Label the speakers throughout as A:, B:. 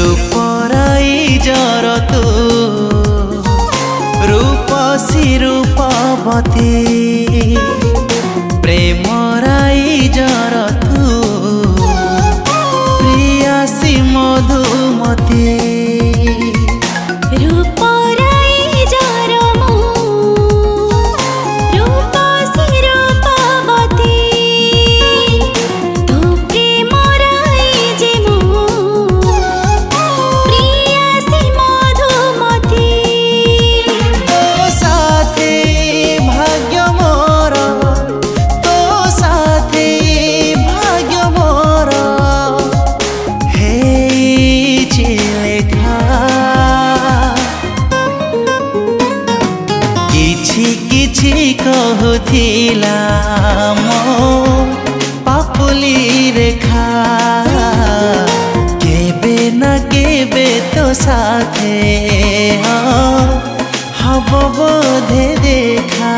A: रूपराई जर तू रूपसी रूपवती प्रेमराई जर तू प्रियासी मधुमती कहूथिला मो पापुली रेखा केबे न केबे तो साथे हब बोधे देखा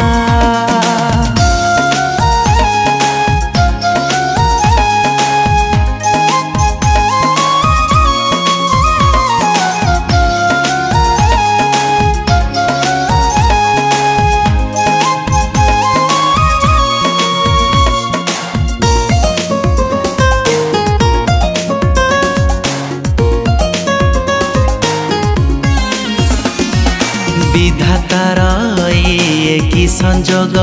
A: विधातार कि संजोग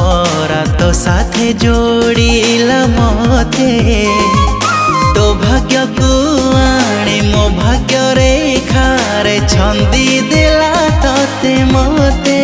A: परा तो साथे जोड़िला मते तो भाग्य को आने मो भाग्य रेखारे छंदी देला तते मते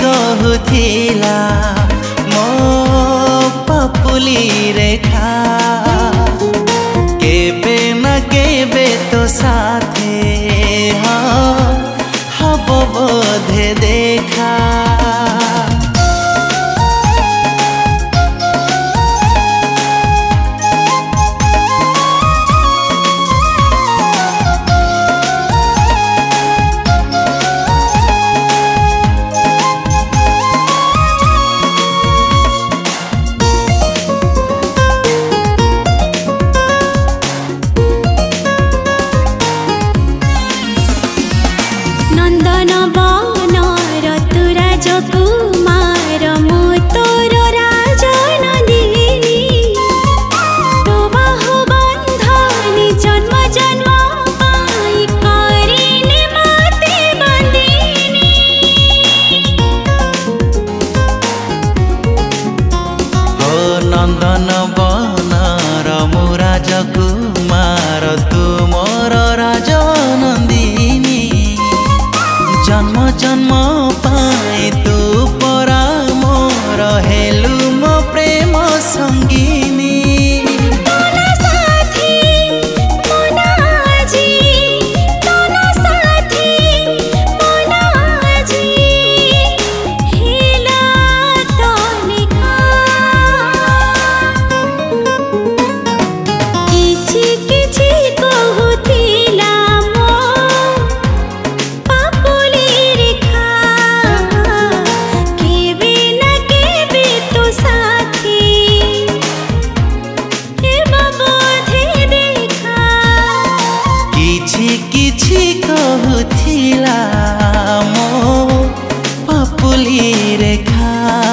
A: कहूथिला मो पापुली रेखा केबे न केबे तो साथे हब बोधे देखा
B: नंदन बन ऋतुराज कुमार मो तोर राजन दिनी तो बाहु बंधनी जन्म जन्म पाई करिने मते बंदिनी
A: हो नंदन बन मुराज कुमार तुमर राजन जन्म जन्म पाए तू परा मोर हेलु मो प्रेम संगीनी
B: कहूथिला मो पापुली रेखा
A: अंगुली रेखा